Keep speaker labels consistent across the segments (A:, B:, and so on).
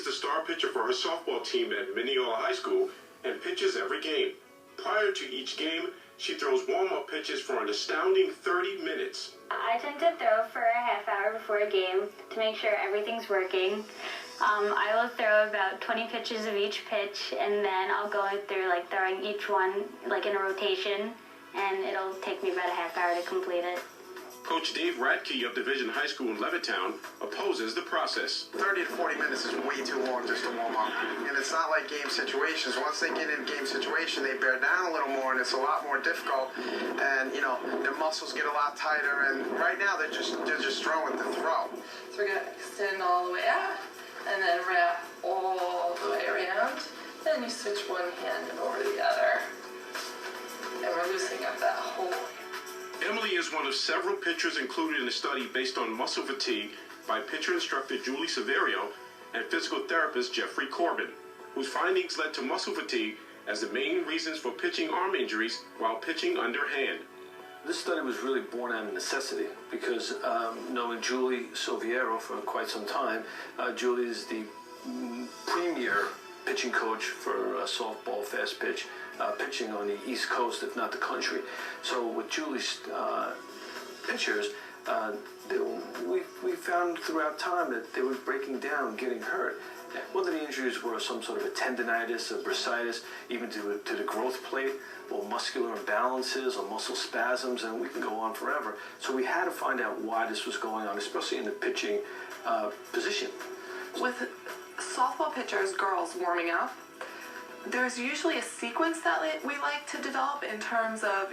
A: is the star pitcher for her softball team at Mineola High School and pitches every game. Prior to each game, she throws warm-up pitches for an astounding 30 minutes.
B: I tend to throw for a half hour before a game to make sure everything's working. I will throw about 20 pitches of each pitch, and then I'll go through throwing each one in a rotation, and it'll take me about a half hour to complete it.
A: Coach Dave Radke of Division High School in Levittown opposes the process.
C: 30 to 40 minutes is way too long just to warm up. And it's not like game situations. Once they get in game situation, they bear down a little more, and it's a lot more difficult. And, their muscles get a lot tighter. And right now, they're just throwing to throw.
D: So we're going to extend all the way out, and then wrap all the way around. Then you switch one hand over the other. And we're loosening up that whole way.
A: Emily is one of several pitchers included in a study based on muscle fatigue by pitcher instructor Julie Severio and physical therapist Jeffrey Corbin, whose findings led to muscle fatigue as the main reasons for pitching arm injuries while pitching underhand.
E: This study was really born out of necessity because knowing Julie Severio for quite some time, Julie is the premier pitching coach for softball fast pitch, pitching on the East Coast, if not the country. So with Julie's pitchers, we found throughout time that they were breaking down, getting hurt. Whether the injuries were some sort of a tendonitis, a bursitis, even to the growth plate, or muscular imbalances, or muscle spasms, and we can go on forever. So we had to find out why this was going on, especially in the pitching position.
D: With softball pitchers, girls warming up, there's usually a sequence that we like to develop in terms of,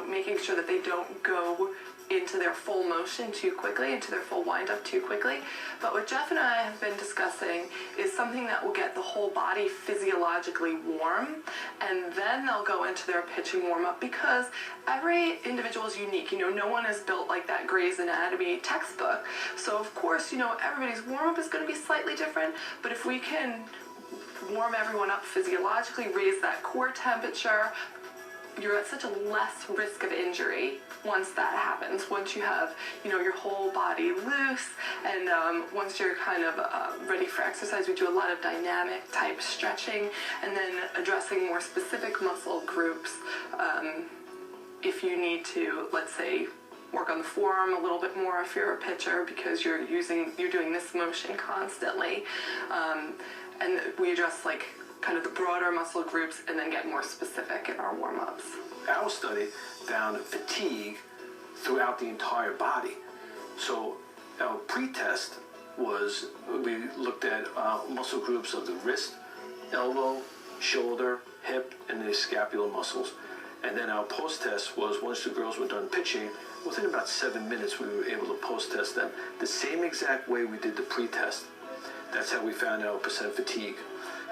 D: making sure that they don't go into their full motion too quickly, into their full wind-up too quickly. But what Jeff and I have been discussing is something that will get the whole body physiologically warm, and then they'll go into their pitching warm-up, because every individual is unique. No one is built like that Grey's Anatomy textbook. So of course, everybody's warm-up is going to be slightly different, but if we can warm everyone up physiologically, raise that core temperature, you're at such a less risk of injury once that happens. Once you have, your whole body loose, and once you're kind of ready for exercise, we do a lot of dynamic type stretching, and then addressing more specific muscle groups. If you need to, let's say, work on the forearm a little bit more if you're a pitcher, because you're doing this motion constantly. And we address kind of the broader muscle groups, and then get more specific in our warm-ups.
E: Our study found fatigue throughout the entire body. So our pre-test was, we looked at muscle groups of the wrist, elbow, shoulder, hip, and the scapular muscles. And then our post-test was, once the girls were done pitching, within about 7 minutes we were able to post-test them the same exact way we did the pre-test. That's how we found out percent fatigue.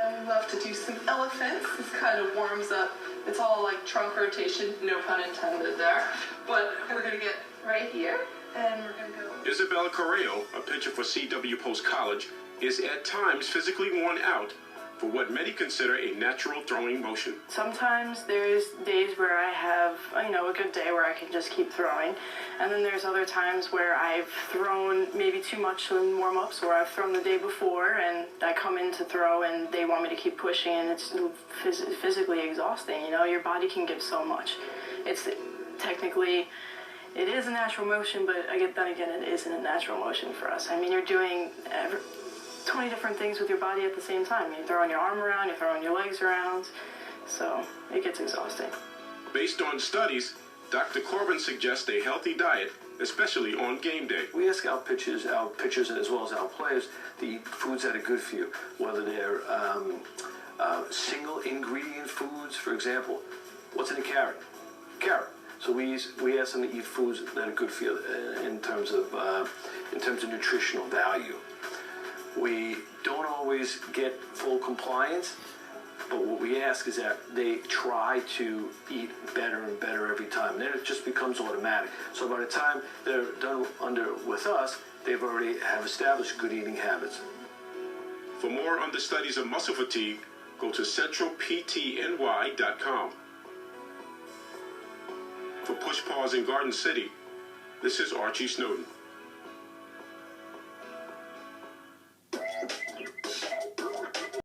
D: I love to do some elephants. This kind of warms up. It's all like trunk rotation, no pun intended there. But we're going to get right here, and we're going to go.
A: Isabella Correo, a pitcher for C.W. Post College, is at times physically worn out for what many consider a natural throwing motion.
F: Sometimes there's days where I have, a good day where I can just keep throwing. And then there's other times where I've thrown maybe too much in warm-ups, or I've thrown the day before and I come in to throw and they want me to keep pushing, and it's physically exhausting. Your body can give so much. It's technically, it is a natural motion, but then again, it isn't a natural motion for us. You're doing 20 different things with your body at the same time. You're throwing your arm around, you're throwing your legs around, so it gets exhausting.
A: Based on studies, Dr. Corbin suggests a healthy diet, especially on game day.
E: We ask our pitchers as well as our players to eat foods that are good for you, whether they're single ingredient foods. For example, what's in a carrot? Carrot. So we ask them to eat foods that are good for you in terms of nutritional value. We don't always get full compliance, but what we ask is that they try to eat better and better every time. And then it just becomes automatic. So by the time they're done with us, they've already have established good eating habits.
A: For more on the studies of muscle fatigue, go to centralptny.com. For Push Pause in Garden City, this is Archie Snowden.